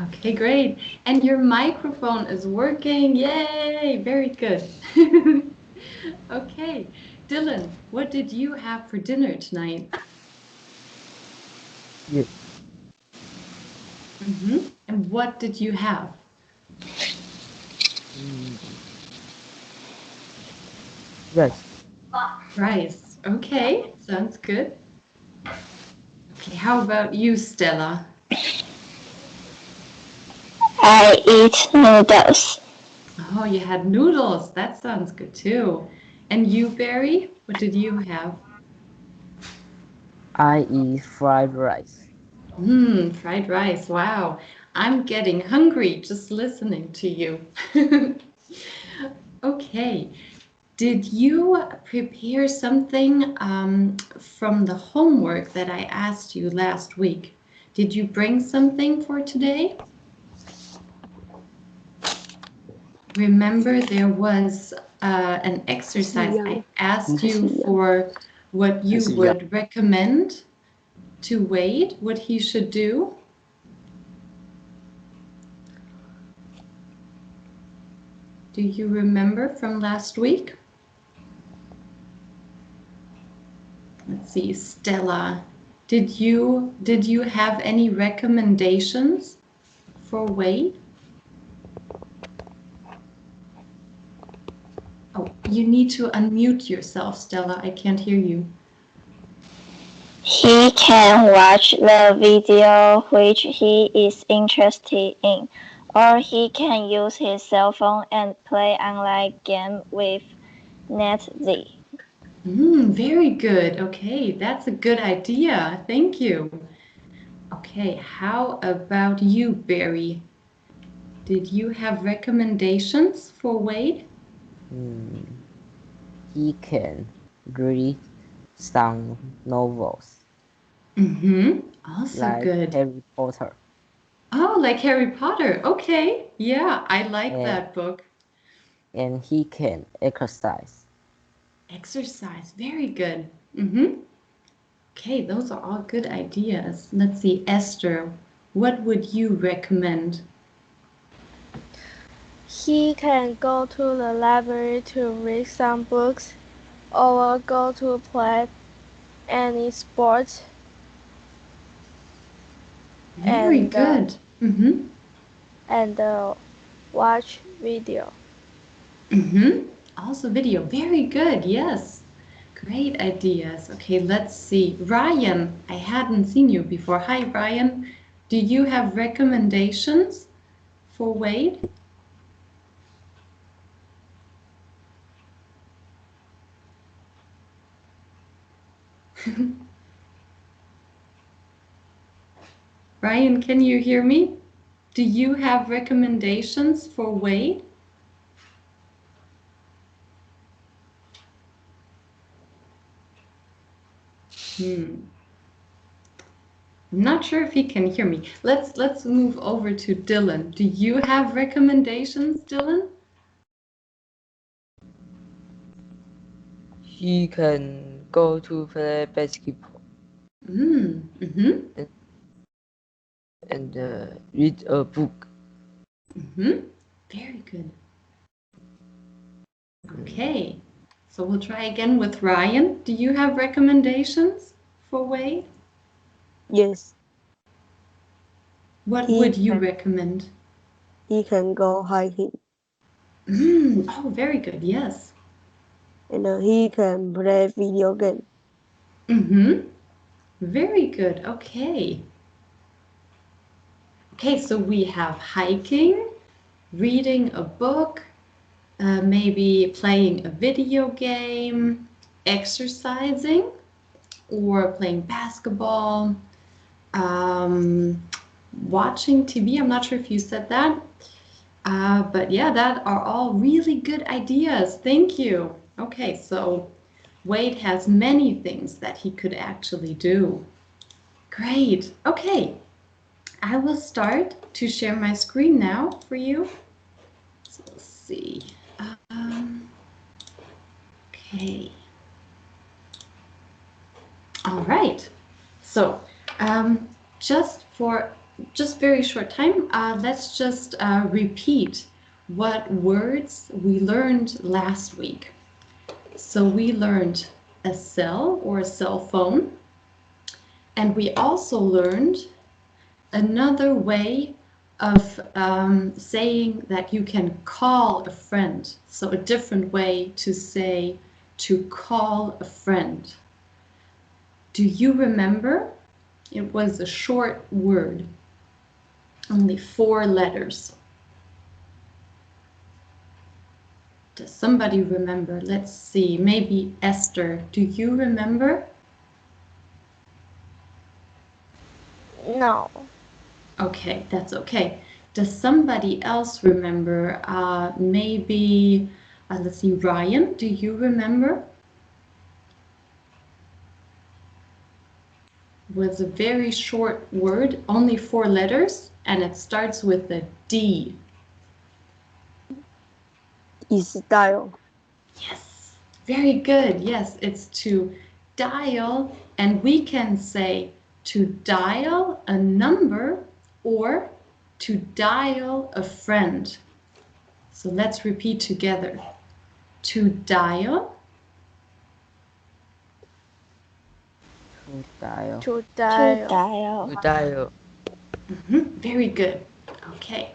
Okay, great. And your microphone is working. Yay, very good. Okay, Dylan, what did you have for dinner tonight? You, And what did you have? mm, rice. Rice. Okay, sounds good. Okay, how about you, Stella? I eat noodles. Oh, you had noodles. That sounds good too. And you, Barry, what did you have? I eat fried rice. Fried rice. Wow. I'm getting hungry just listening to you. Okay. Did you prepare something from the homework that I asked you last week? Did you bring something for today? Remember, there was an exercise I asked you for what you would recommend to Wade, what he should do. Do you remember from last week? Let's see, Stella, did you have any recommendations for Wade? Oh, you need to unmute yourself, Stella. I can't hear you. He can watch the video which he is interested in, or he can use his cell phone and play online game with NetZ. Very good. Okay, that's a good idea. Thank you. Okay, how about you, Barry? Did you have recommendations for Wade? Mm, he can read some novels Also like good. Harry Potter Oh, like Harry Potter. Okay. Yeah, I like and, that book. and he can exercise. Exercise. Very good. Okay, those are all good ideas. Let's see, Esther, what would you recommend? He can go to the library to read some books or go to play any sport Very and uh, good. Mm-hmm. and watch video. Mm-hmm. Also video. Very good. Yes. Great ideas. Okay, let's see. Ryan, I hadn't seen you before. Hi, Ryan. Do you have recommendations for Wade? Ryan, can you hear me? Do you have recommendations for Wade? Hmm. I'm not sure if he can hear me. Let's move over to Dylan. Do you have recommendations, Dylan? He can go to play basketball Mm-hmm. and, read a book. Mm-hmm. Very good. Mm, Okay. So we'll try again with Ryan. Do you have recommendations for Wade? Yes, What he would you can recommend? he can go hiking Oh, very good. Yes. and he can play video game. Mm-hmm. Very good. Okay. Okay, so we have hiking, reading a book, maybe playing a video game, exercising, or playing basketball, um, watching TV. I'm not sure if you said that, but yeah, that are all really good ideas. Thank you. Okay, so Wade has many things that he could actually do. Great. Okay, I will start to share my screen now for you. So let's see. Okay. All right. So, just for just very short time. Let's just repeat what words we learned last week. So we learned a cell or a cell phone, and we also learned another way of saying that you can call a friend. So a different way to say to call a friend. Do you remember? It was a short word, only 4 letters. Does somebody remember? Let's see, maybe Esther. Do you remember? No. Okay, that's okay. Does somebody else remember? Maybe, let's see, Ryan, do you remember? Was a very short word, only 4 letters, and it starts with a D. Is dial. Yes, very good. Yes, it's to dial, and we can say to dial a number or to dial a friend. So let's repeat together. To dial, To dial. To To dial. dial. To dial. very good. Okay.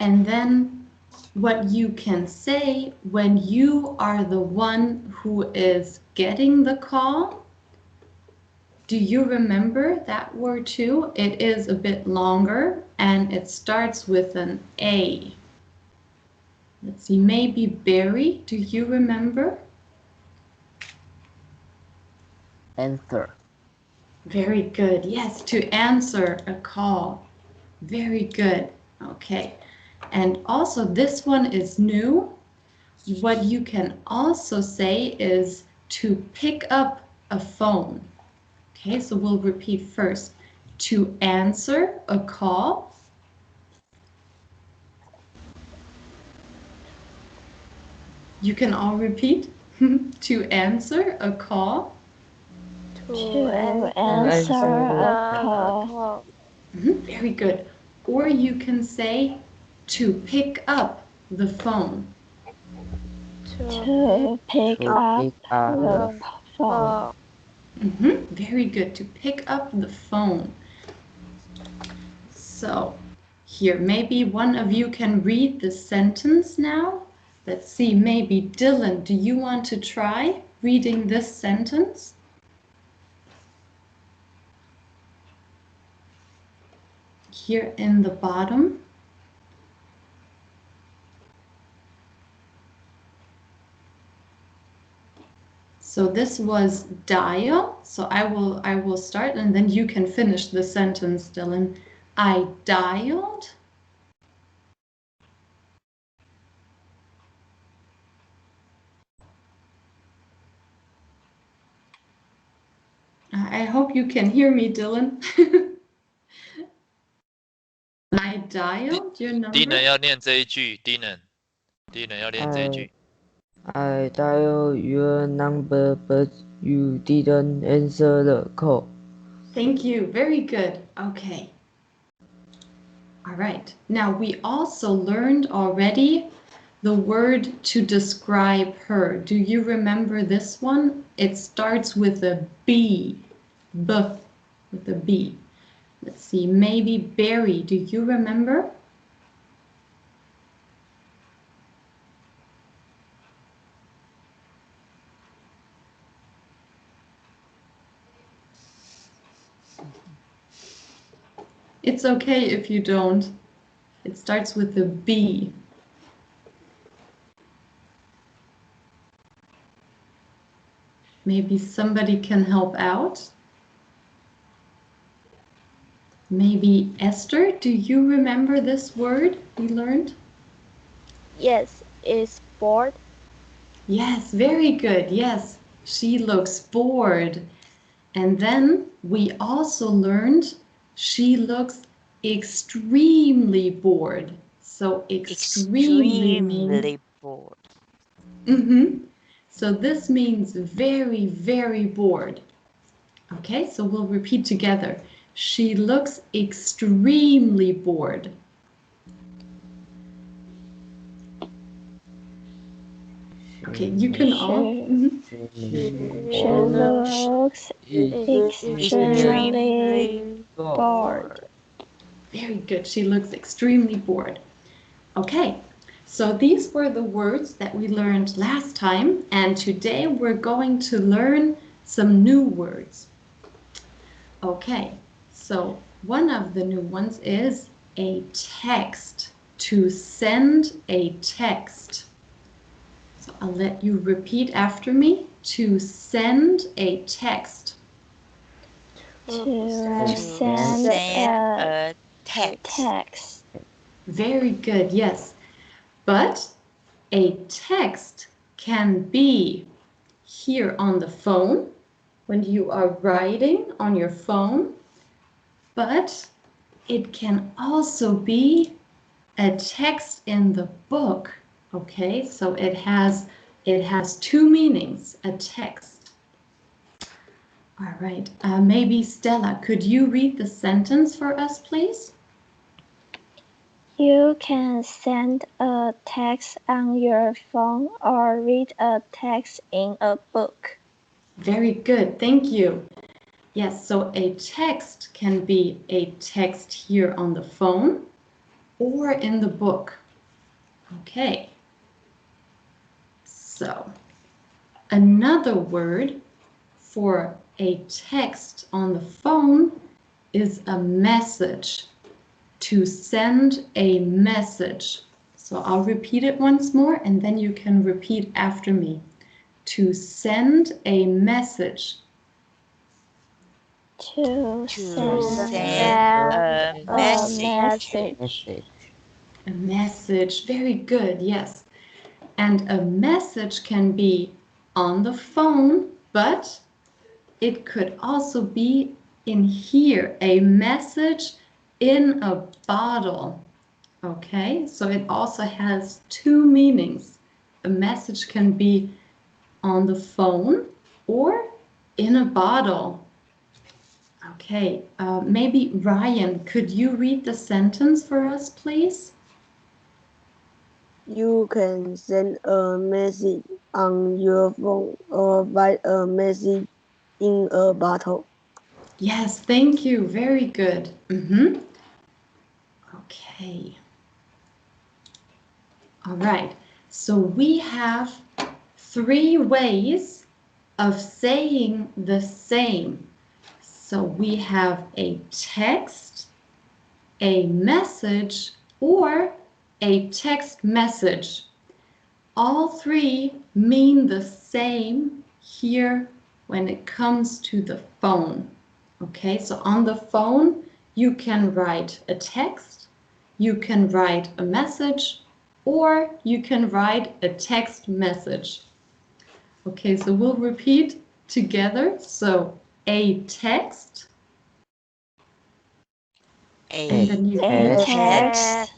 And then what you can say when you are the one who is getting the call. Do you remember that word too? It is a bit longer and it starts with an A. Let's see, maybe Barry, do you remember? Answer. Very good. Yes, to answer a call. Very good. Okay. And also this one is new. What you can also say is to pick up a phone. Okay, so we'll repeat first. To answer a call. You can all repeat. To answer a call. To answer answer a a call. Very good. Or you can say to pick up the phone. To pick To up pick up the phone. Very good. To pick up the phone. So here, maybe one of you can read the sentence now. Let's see, maybe Dylan, do you want to try reading this sentence? Here in the bottom. So this was dial. So I will start and then you can finish the sentence, Dylan. I dialed. I hope you can hear me, Dylan. I dialed your number. 低能要念这一句，低能要念这一句。 I dial your number, but you didn't answer the call. Thank you. Very good. Okay. All right. Now we also learned already the word to describe her. Do you remember this one? It starts with a B. B with a B. Let's see. Maybe Barry. Do you remember? It's okay if you don't. It starts with a B. Maybe somebody can help out. Maybe Esther, do you remember this word we learned? Yes, it's bored. Yes, very good. Yes, she looks bored. And then we also learned she looks extremely bored. So extremely means bored. So this means very, very bored. Okay, so we'll repeat together. She looks extremely bored. Okay, you can all. Mhm. She looks extremely bored. Very good. She looks extremely bored. Okay, so these were the words that we learned last time, and today we're going to learn some new words. Okay, so one of the new ones is a text. To send a text. So I'll let you repeat after me. To send a text. To send a text. Very good, yes. But a text can be here on the phone when you are writing on your phone, but it can also be a text in the book. Okay, so it has two meanings, a text. All right, maybe Stella, could you read the sentence for us, please? You can send a text on your phone or read a text in a book. Very good, thank you. Yes, so a text can be a text here on the phone or in the book. Okay. So, another word for a text on the phone is a message. To send a message. So I'll repeat it once more and then you can repeat after me. To send a message. To send a a message. Message. A message. Very good, yes. And a message can be on the phone, but it could also be in here, a message in a bottle. Okay, so it also has two meanings. A message can be on the phone or in a bottle. Okay, maybe Ryan, could you read the sentence for us, please? You can send a message on your phone or write a message in a bottle. Yes, thank you. Very good. Okay. All right. So we have three ways of saying the same. So we have a text, a message, or a text message. All three mean the same here when it comes to the phone. Okay, so on the phone, you can write a text, you can write a message, or you can write a text message. Okay, so we'll repeat together. So a text, and then you A text.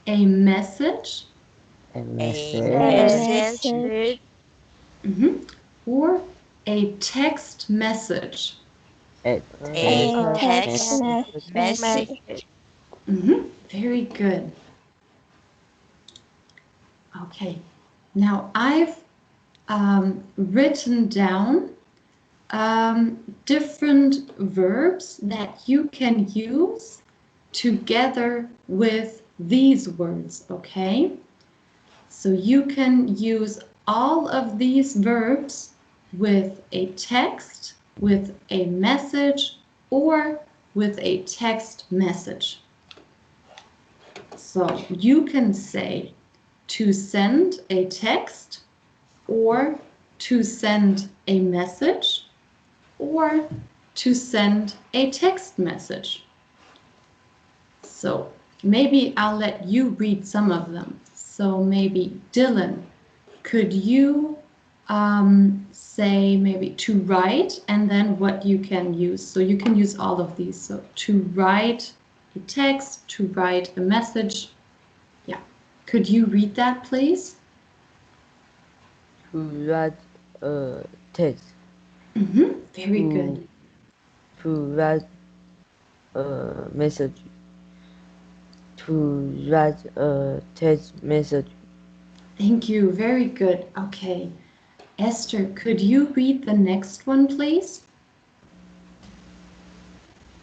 A message, A A message. message. or a text message. A A text text message. Very good. Okay, now I've written down different verbs that you can use together with these words, okay? So you can use all of these verbs with a text, with a message, or with a text message. So you can say to send a text, or to send a message, or to send a text message. So maybe I'll let you read some of them. So maybe Dylan, could you say maybe to write and then what you can use? So you can use all of these. So to write a text, to write a message. Yeah. Could you read that, please? To write a text. Very good. to write a message, to write a text message. Thank you. Very good. Okay. Esther, could you read the next one, please?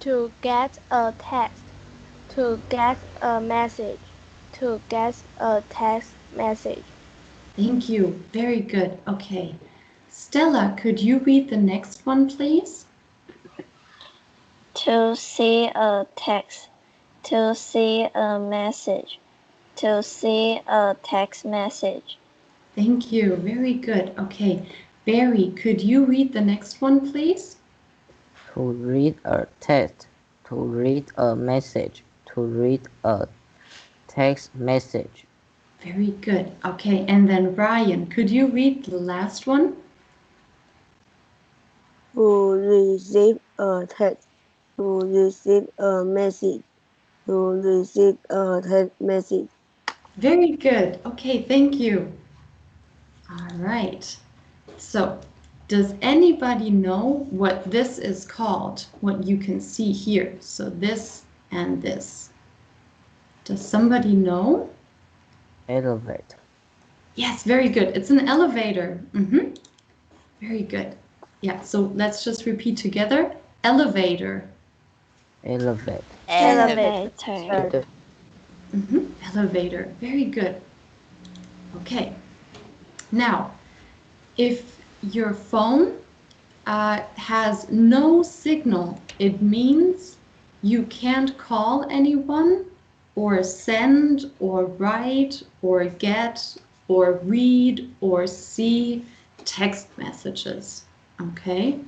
To get a text. To get a message. To get a text message. Thank you. Very good. Okay. Stella, could you read the next one, please? To see a text. To see a message. To see a text message. Thank you. Very good. Okay. Barry, could you read the next one, please? To read a text. To read a message. To read a text message. Very good. Okay. And then Ryan, could you read the last one? To receive a text. To receive a message. To receive a text message. Very good. Okay. Thank you. All right. So, does anybody know what this is called? What you can see here. So this and this. Does somebody know? Elevator. Yes, very good. It's an elevator. Very good. Yeah, so let's just repeat together. Elevator. Elevator. Elevator. Elevator. Very good. Okay. Now, if your phone has no signal, it means you can't call anyone or send or write or get or read or see text messages. Okay?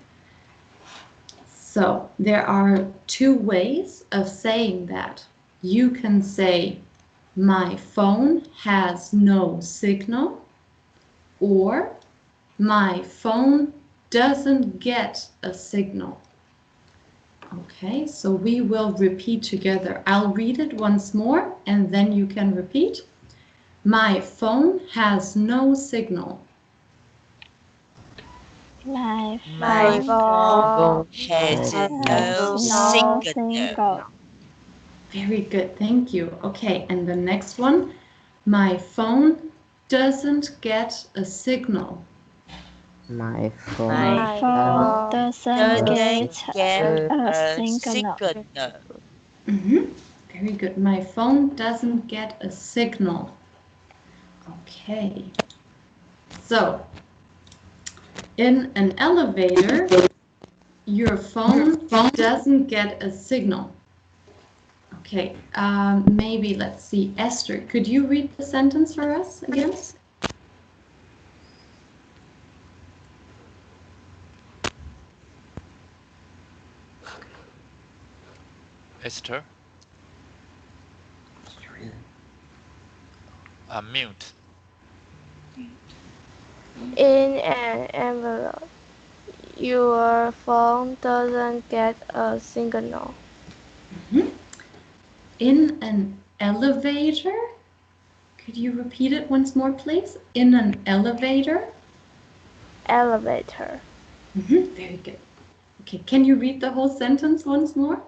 So there are two ways of saying that. You can say, my phone has no signal, or my phone doesn't get a signal. Okay, so we will repeat together. I'll read it once more and then you can repeat. My phone has no signal. My My phone phone Has has no no signal. signal. Very good, thank you. Okay, and the next one. My phone doesn't get a signal. My phone My phone doesn't Doesn't get get a a signal. signal. Very good. My phone doesn't get a signal. Okay. So, in an elevator, your phone doesn't get a signal. Okay, maybe let's see. Esther, could you read the sentence for us again? Esther, mute. In an envelope. Your phone doesn't get a signal. In an elevator? Could you repeat it once more, please? In an elevator? Elevator. Very good. Okay, can you read the whole sentence once more?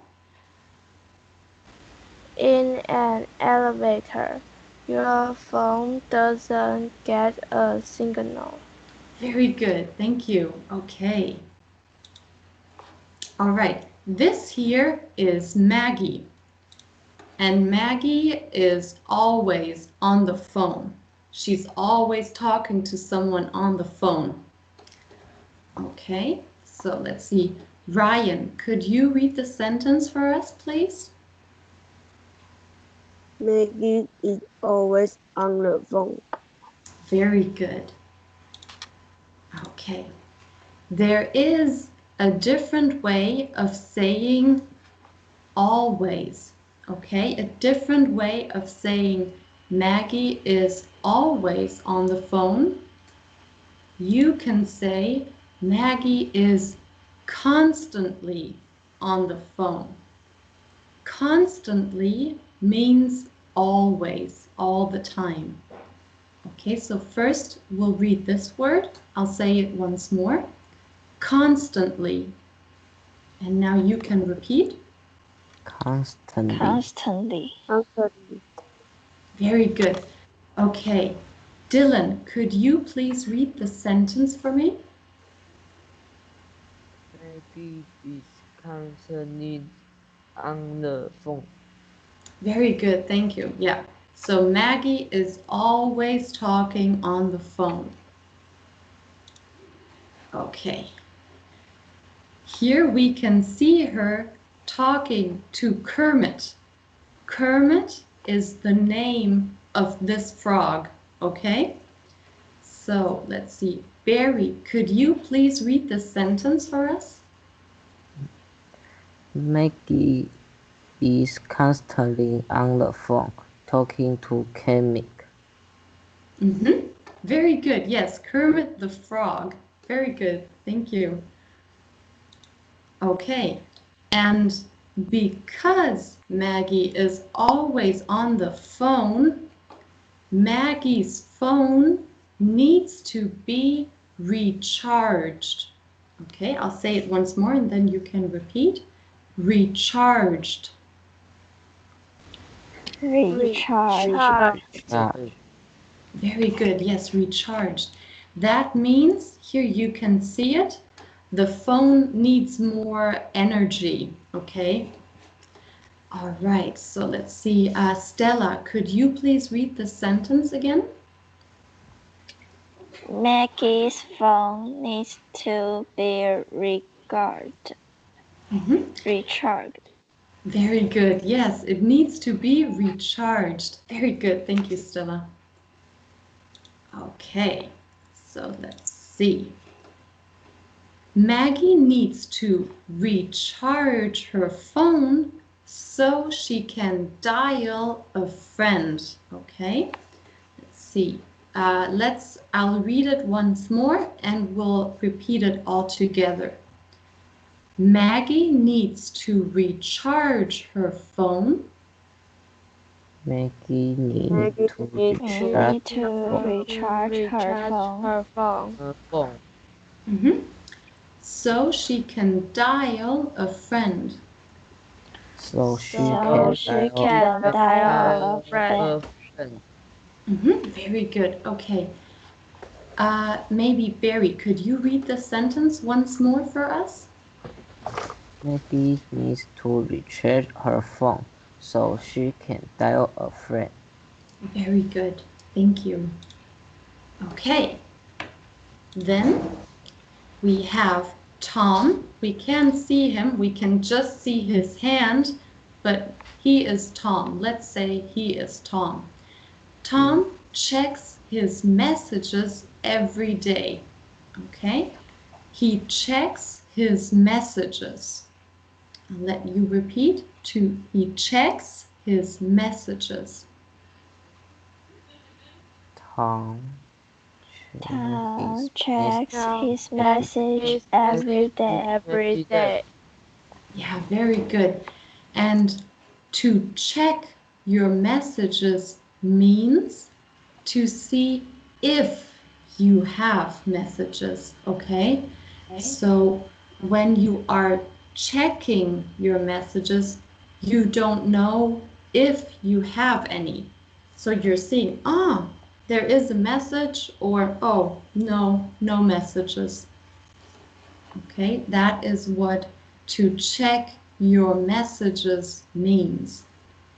In an elevator. Your phone doesn't get a signal. Very good, thank you. Okay. All right, this here is Maggie. And Maggie is always on the phone. She's always talking to someone on the phone. Okay, so let's see. Ryan, could you read the sentence for us, please? Maggie is always on the phone. Very good. Okay. There is a different way of saying always. Okay, a different way of saying Maggie is always on the phone. You can say Maggie is constantly on the phone. Constantly means always, all the time. Okay, so first we'll read this word. I'll say it once more. Constantly. And now you can repeat. Constantly. Constantly. Constantly. Very good. Okay. Dylan, could you please read the sentence for me? Maggie is constantly on the phone. Very good, thank you. Yeah. So Maggie is always talking on the phone. Okay. Here we can see her talking to Kermit. Kermit is the name of this frog, okay? So let's see. Barry, could you please read the sentence for us? Maggie is constantly on the phone talking to Kermit. Very good. Yes, Kermit the Frog. Very good. Thank you. Okay. And because Maggie is always on the phone, Maggie's phone needs to be recharged. Okay, I'll say it once more and then you can repeat. Recharged. Recharge. Very good. Yes, recharged. That means, here you can see it, the phone needs more energy. Okay. All right. So let's see. Stella, could you please read the sentence again? Maggie's phone needs to be recharged. Very good. Yes, it needs to be recharged. Very good. Thank you, Stella. Okay, so let's see. Maggie needs to recharge her phone so she can dial a friend. Okay, let's see. I'll read it once more and we'll repeat it all together. Maggie needs to recharge her phone. Maggie needs Maggie to needs recharge Recharge her phone. So she can dial a friend. so she So she can dial a friend. Very good. Okay. Maybe Barry, could you read the sentence once more for us? Maggie needs to recharge her phone so she can dial a friend. Very good. Thank you. Okay. Then we have Tom. We can't see him. We can just see his hand, but he is Tom. Let's say he is Tom. Tom checks his messages every day. Okay? He checks his messages. I'll let you repeat. He checks his messages. Tom checks his message every day. Yeah, very good. And to check your messages means to see if you have messages, okay? So when you are checking your messages, you don't know if you have any. So you're seeing, there is a message, or no messages. Okay, that is what to check your messages means,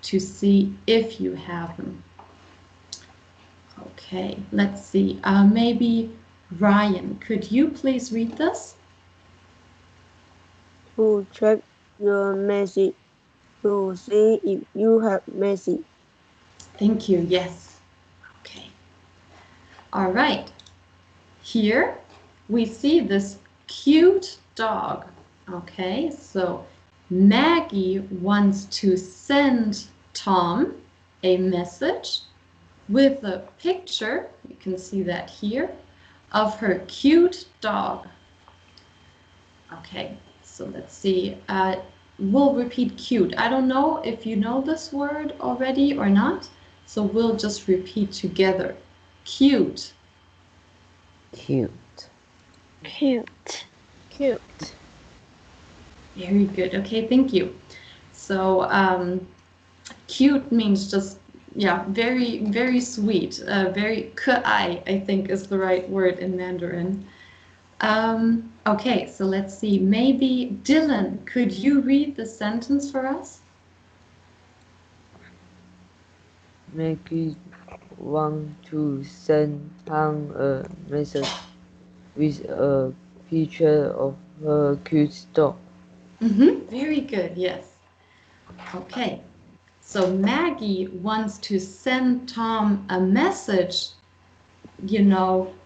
to see if you have them. Okay, let's see. Maybe Ryan, could you please read this? to check your message to see if you have message. Thank you. Yes. Okay. All right. Here we see this cute dog. Okay, so Maggie wants to send Tom a message with a picture, you can see that here, of her cute dog. Okay, so let's see. We'll repeat cute. I don't know if you know this word already or not, so we'll just repeat together. Cute. Cute. Very good. Okay, thank you. So cute means just, yeah, very, very sweet. Very 可爱, I think is the right word in Mandarin. Okay, so let's see. Maybe Dylan, could you read the sentence for us? Maggie want to send Tang a message with a picture of her cute dog. Very good, yes. Okay, so Maggie wants to send Tom a message,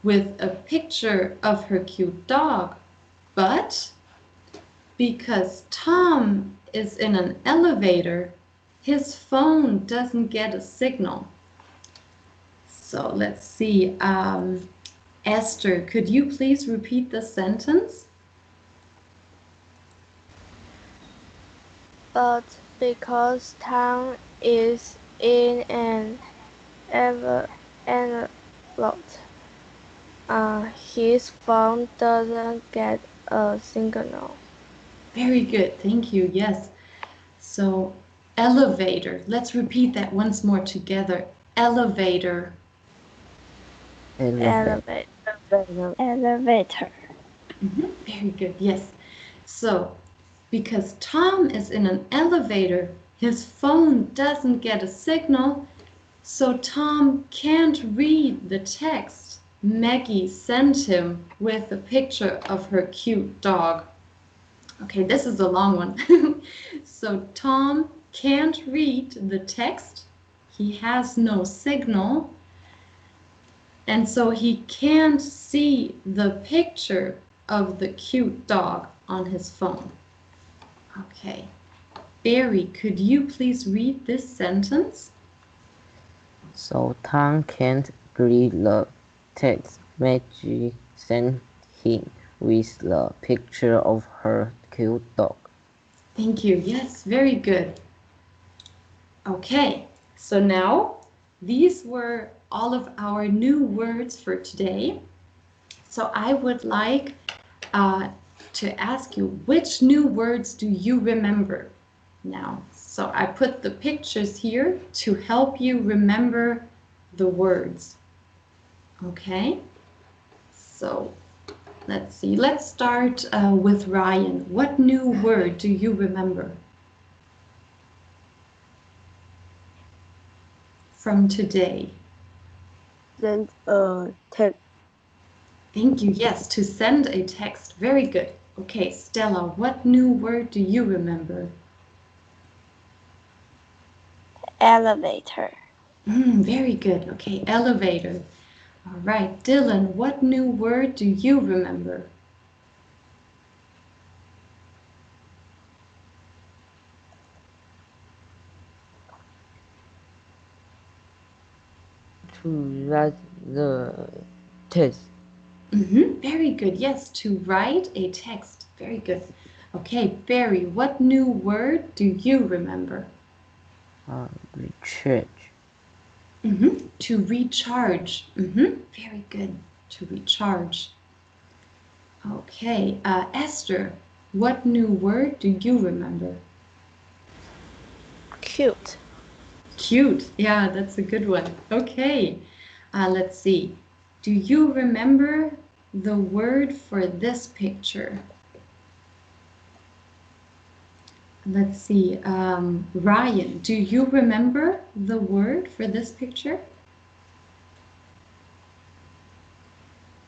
with a picture of her cute dog. But because Tom is in an elevator, his phone doesn't get a signal. So let's see. Esther, could you please repeat the sentence? But because Tom is in an envelope, his phone doesn't get a signal. Very good, thank you, yes. So elevator, let's repeat that once more together. Elevator. Elevator. Elevator. Very good, yes. So because Tom is in an elevator, his phone doesn't get a signal, so Tom can't read the text Maggie sent him with a picture of her cute dog. Okay, this is a long one. So Tom can't read the text. He has no signal. And so he can't see the picture of the cute dog on his phone. Okay. Barry, could you please read this sentence? So Tom can't read the text Maggie sent him with the picture of her cute dog. Thank you. Yes, very good. Okay, so now these were all of our new words for today. So I would like to ask you, which new words do you remember now? So I put the pictures here to help you remember the words. Okay, so let's see. Let's start with Ryan. What new word do you remember from today? Send a text. Thank you. Yes, to send a text. Very good. Okay, Stella, what new word do you remember? Elevator. Very good. Okay, elevator. All right, Dylan, what new word do you remember? To write the text. Very good. Yes, to write a text. Very good. Okay, Barry, what new word do you remember? Recharge. To recharge. Very good. To recharge. Okay, Esther, what new word do you remember? Cute. Cute. Yeah, that's a good one. Okay, let's see. Do you remember the word for this picture? Let's see. Ryan, do you remember the word for this picture?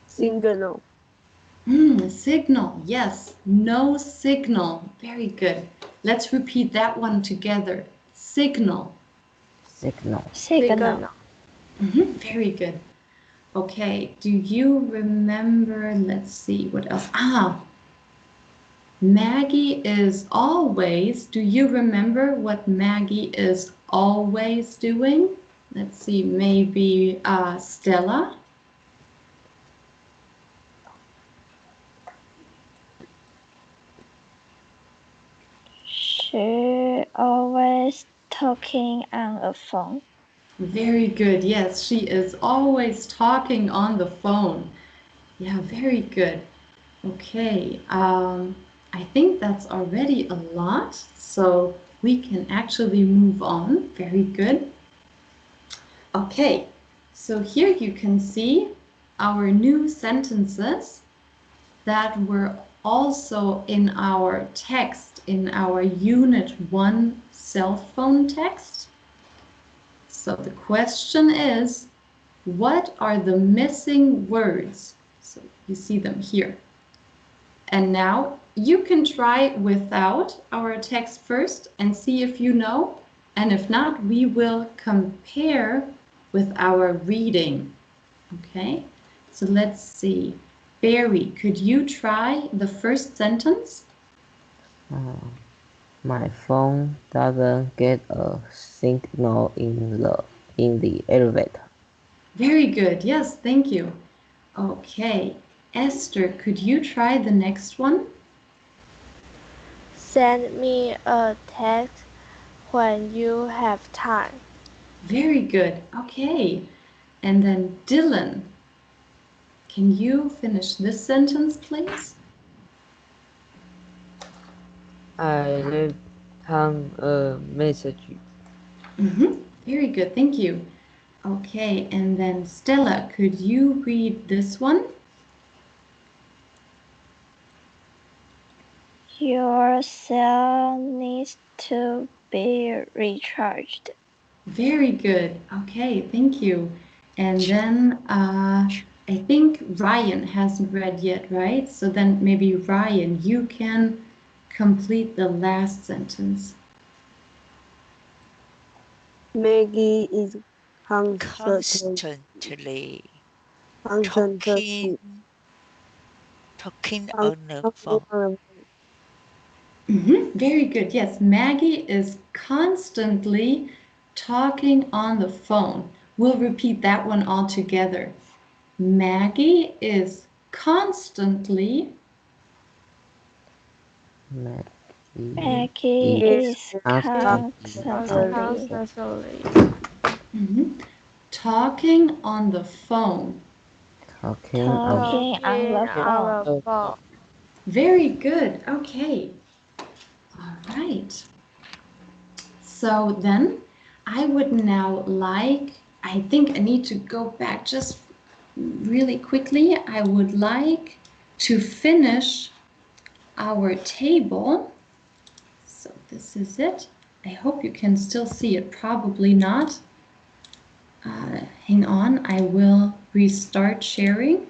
Signal. Signal. Yes. No signal. Very good. Let's repeat that one together. Signal. Signal. Signal. Very good. Okay. Do you remember? Let's see. What else? Maggie is always. Do you remember what Maggie is always doing? Let's see. Maybe Stella. She always talking on a phone. Very good. Yes, she is always talking on the phone. Yeah, very good. Okay. I think that's already a lot, so we can actually move on. Very good. Okay, so here you can see our new sentences that were also in our text, in our Unit 1 cell phone text. So the question is, what are the missing words? So you see them here. And now you can try without our text first and see if you know. And if not, we will compare with our reading. Okay, so let's see. Barry, could you try the first sentence? My phone doesn't get a signal in the elevator. Very good. Yes, thank you. Okay. Esther, could you try the next one? Send me a text when you have time. Very good. Okay. And then Dylan, can you finish this sentence, please? I left Tang a message. Very good. Thank you. Okay. And then Stella, could you read this one? Your cell needs to be recharged. Very good. Okay, thank you. And then I think Ryan hasn't read yet, right? So then maybe Ryan, you can complete the last sentence. Maggie is constantly constantly talking on the phone. Very good. Yes, Maggie is constantly talking on the phone. We'll repeat that one all together. Maggie is constantly Maggie is constantly talking on the phone. Talking on talking on the phone. Very good. Okay. All right. So then I would now like, I think I need to go back just really quickly. I would like to finish our table. So this is it. I hope you can still see it. Probably not. Hang on, I will restart sharing.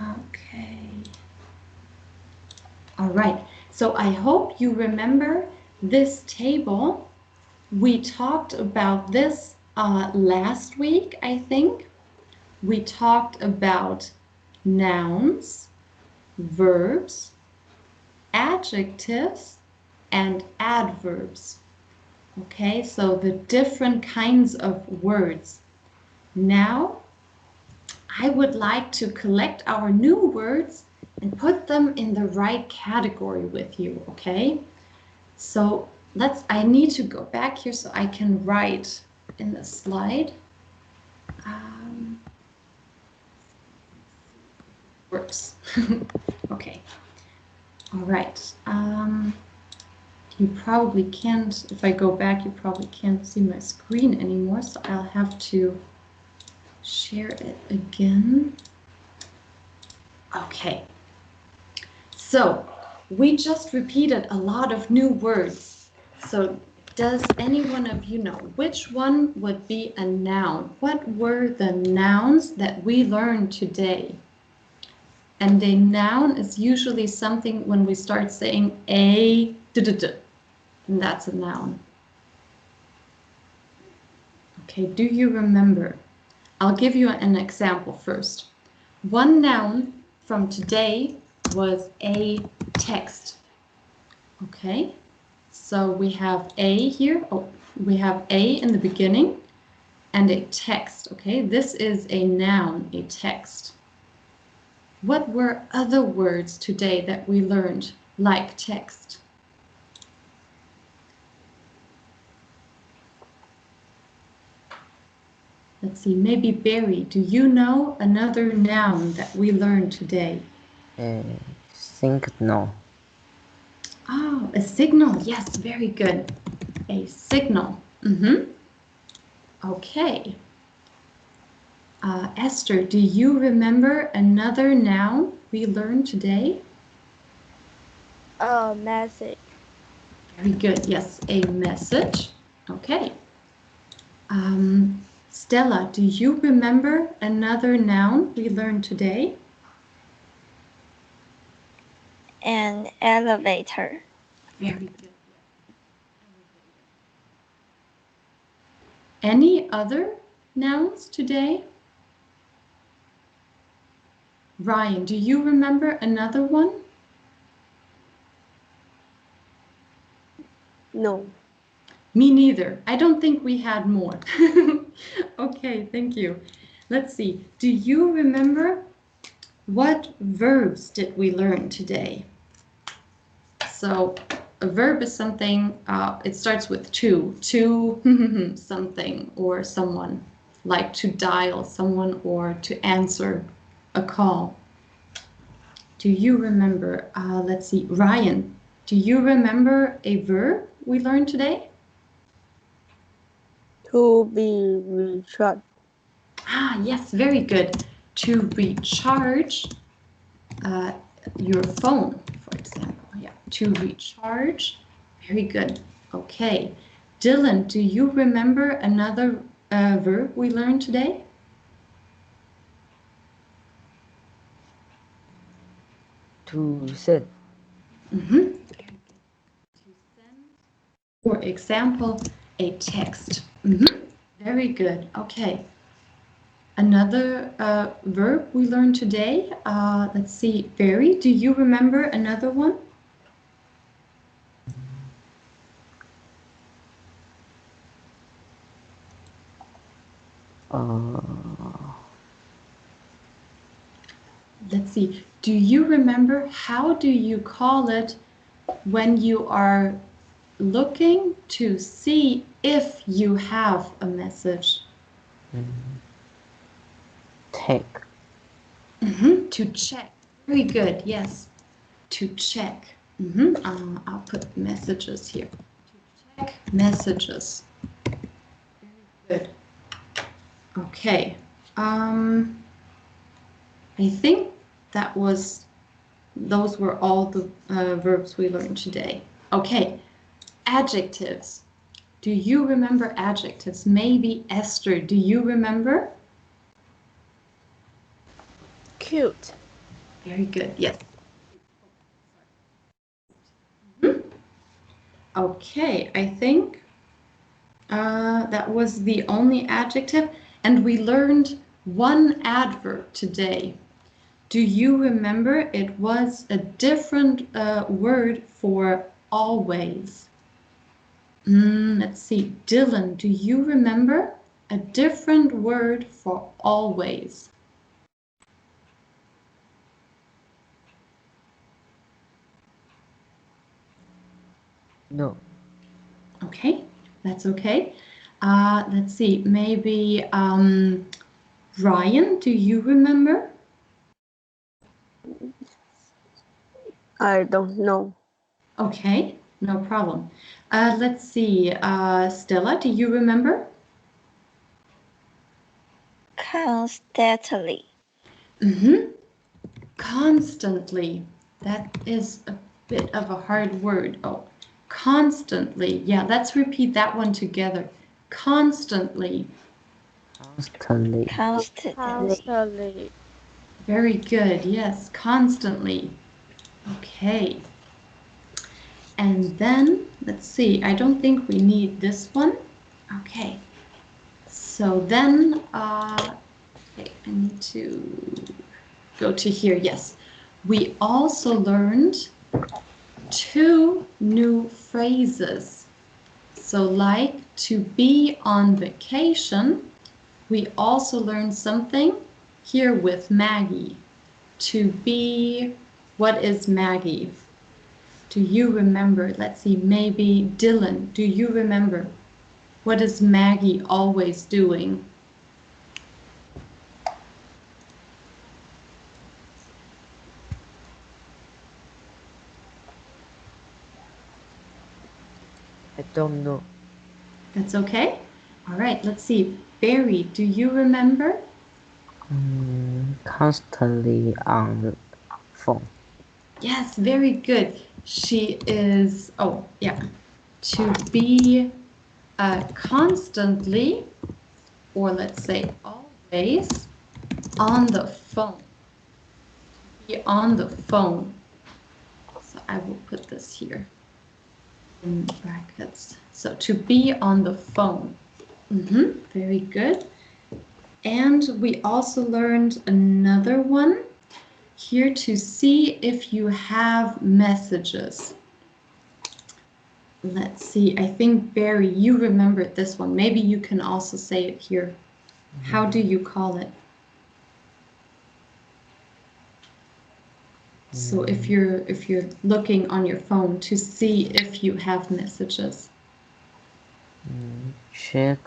Okay. All right, so I hope you remember this table. We talked about this last week, I think. We talked about nouns, verbs, adjectives, and adverbs. Okay, so the different kinds of words. Now, I would like to collect our new words and put them in the right category with you, okay? So I need to go back here so I can write in the slide. Works. Okay. All right. You probably can't, if I go back, you probably can't see my screen anymore, so I'll have to share it again. Okay. So we just repeated a lot of new words. So does any one of you know which one would be a noun? What were the nouns that we learned today? And a noun is usually something when we start saying a and that's a noun. Okay, do you remember? I'll give you an example first. One noun from today was a text. Okay, so we have a here. Oh, we have a in the beginning and a text. Okay, this is a noun, a text. What were other words today that we learned like text? Let's see, maybe Barry, do you know another noun that we learned today? Signal. Oh, a signal. Yes, very good. A signal. Okay. Esther, do you remember another noun we learned today? A message. Very good. Yes, a message. Okay. Stella, do you remember another noun we learned today? An elevator. Very good. Any other nouns today? Ryan, do you remember another one? No. Me neither. I don't think we had more. Okay, thank you. Let's see. Do you remember what verbs did we learn today? So a verb is something, it starts with to something or someone, like to dial someone or to answer a call. Do you remember, let's see, Ryan, do you remember a verb we learned today? To be recharged. Ah, yes, very good. To recharge your phone, for example. Yeah, to recharge. Very good. Okay. Dylan, do you remember another verb we learned today? To send. For example, a text. Very good. Okay. Another verb we learned today. Let's see. Barry, do you remember another one? Let's see. Do you remember how do you call it when you are looking to see if you have a message? Take. To check. Very good. Yes. To check. I'll put messages here. To check messages. Very good. Okay. I think those were all the verbs we learned today. Okay. Adjectives. Do you remember adjectives? Maybe Esther, do you remember? Cute. Very good. Yes. Okay, I think that was the only adjective, and we learned one adverb today. Do you remember it was a different word for always? Let's see. Dylan, do you remember a different word for always? No. Okay, that's okay. Let's see. Maybe Ryan, do you remember? I don't know. Okay, no problem. Let's see. Stella, do you remember? Constantly. Constantly. That is a bit of a hard word. Oh, constantly. Yeah, let's repeat that one together. Constantly. Constantly. Constantly. Very good. Yes, constantly. Okay. And then, let's see, I don't think we need this one. Okay. So then, okay, I need to go to here. Yes. We also learned two new phrases. So like to be on vacation, we also learned something here with Maggie. To be, what is Maggie? Do you remember? Let's see, maybe Dylan, do you remember? What is Maggie always doing? I don't know. That's okay. All right, let's see. Barry, do you remember? Constantly on the phone. Yes, very good. She is, oh, yeah, to be constantly, or let's say always, on the phone. Be on the phone. So I will put this here in brackets. So to be on the phone. Very good. And we also learned another one here, to see if you have messages. Let's see, I think Barry, you remembered this one. Maybe you can also say it here. How do you call it? So if you're looking on your phone to see if you have messages. Check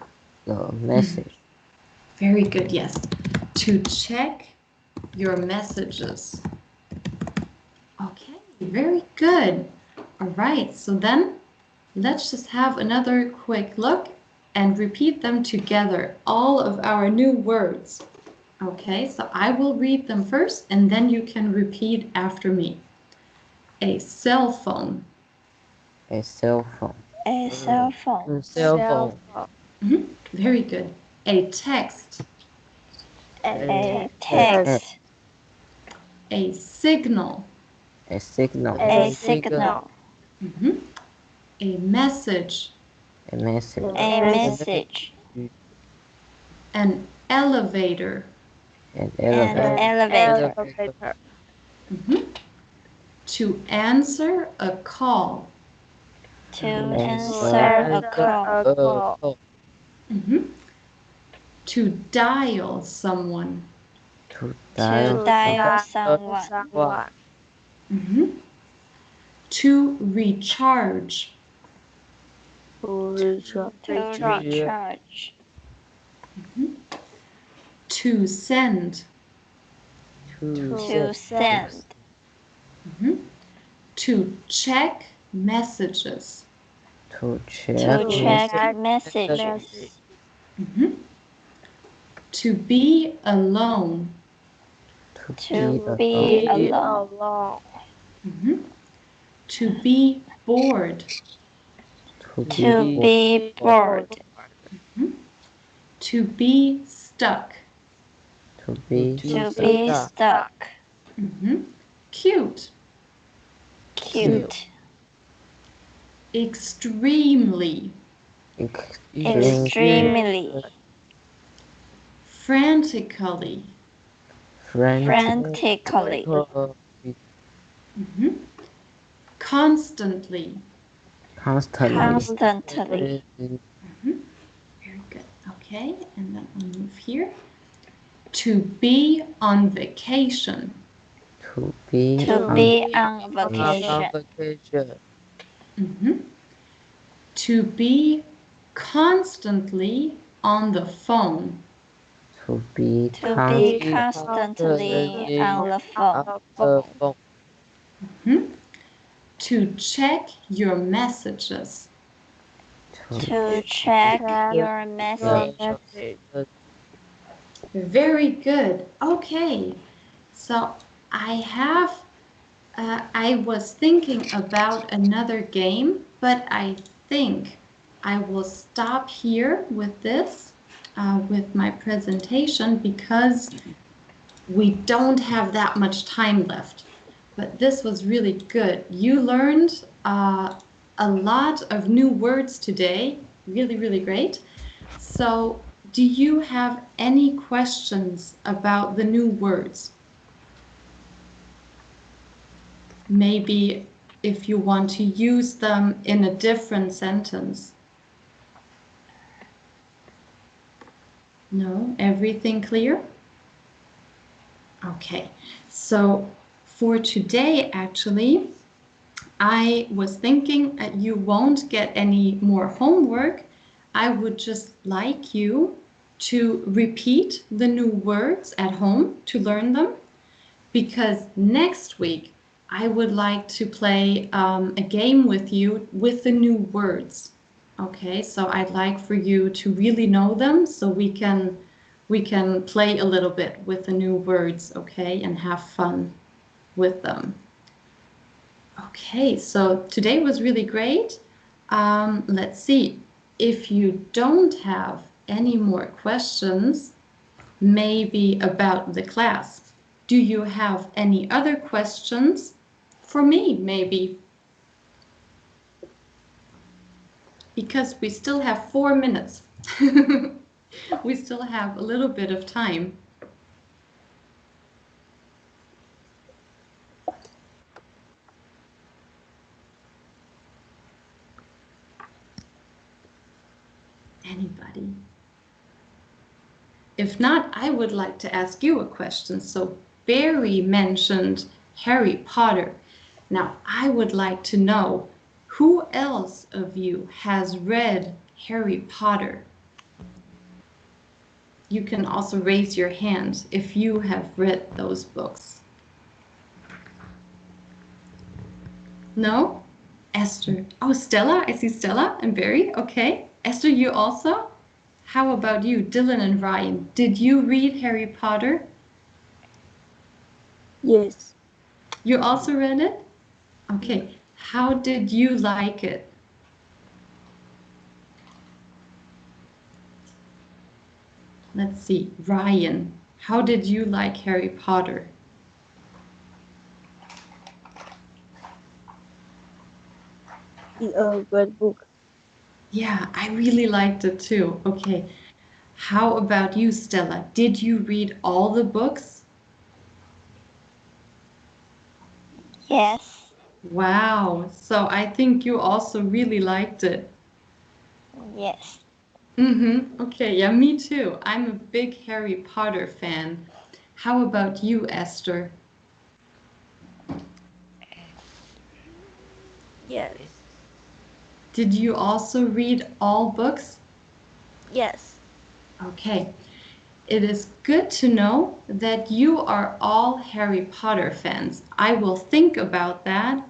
the message. Very good, yes. To check your messages. Okay, very good. All right, so then let's just have another quick look and repeat them together, all of our new words. Okay, so I will read them first and then you can repeat after me. A cell phone. A cell phone. A cell phone. A cell phone. Very good. A text. A text. A signal. A signal. A signal. A message. A message. A message. An elevator. An An elevator. elevator. To answer a call. To answer a call. To dial someone. To To dial. dial someone. To recharge. To recharge. To recharge. To send. To send. To check messages. To check. To check messages. To be alone. To be alone. To be bored. To be bored. To be stuck. To be. To be stuck. Cute. Cute. Extremely. Extremely. Frantically. Frantically. Constantly. Constantly. Very good. Okay, and then I'll move here. To be on vacation. To be. To be on vacation. To be constantly on the phone. To be. To be constantly on the phone. To check your messages. To check your message. Very good. Okay, so I was thinking about another game, but I think I will stop here with this, with my presentation, because we don't have that much time left. But this was really good. You learned a lot of new words today. Really, really great. So, do you have any questions about the new words? Maybe if you want to use them in a different sentence. No? Everything clear? Okay. So for today, actually, I was thinking you won't get any more homework. I would just like you to repeat the new words at home to learn them, because next week I would like to play a game with you with the new words. Okay, so I'd like for you to really know them so we can play a little bit with the new words, okay, and have fun with them. Okay, so today was really great. Let's see. If you don't have any more questions, maybe about the class, do you have any other questions for me, maybe? Because we still have 4 minutes. We still have a little bit of time. Anybody? If not, I would like to ask you a question. So Barry mentioned Harry Potter. Now, I would like to know, who else of you has read Harry Potter? You can also raise your hand if you have read those books. No? Esther. Oh, Stella. I see Stella and Barry. Okay. Esther, you also? How about you, Dylan and Ryan? Did you read Harry Potter? Yes. You also read it? Okay. How did you like it? Let's see. Ryan, how did you like Harry Potter? It's a great book. Yeah, I really liked it too. Okay. How about you, Stella? Did you read all the books? Yes. Wow. So I think you also really liked it. Yes. Okay, yeah, me too. I'm a big Harry Potter fan. How about you, Esther? Yes. Did you also read all books? Yes. Okay. It is good to know that you are all Harry Potter fans. I will think about that,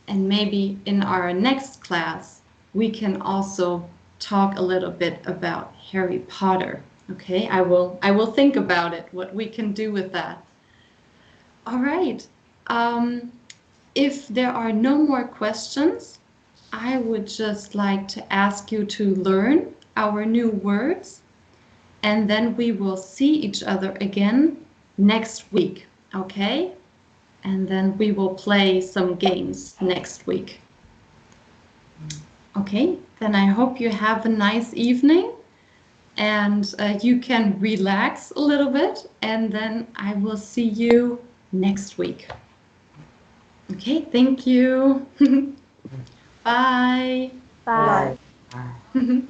and maybe in our next class we can also talk a little bit about Harry Potter. Okay, I will think about it, what we can do with that. All right. If there are no more questions, I would just like to ask you to learn our new words, and then we will see each other again next week, okay? And then we will play some games next week. Okay, then I hope you have a nice evening, and you can relax a little bit, and then I will see you next week. Okay, thank you. Bye. Bye. Bye.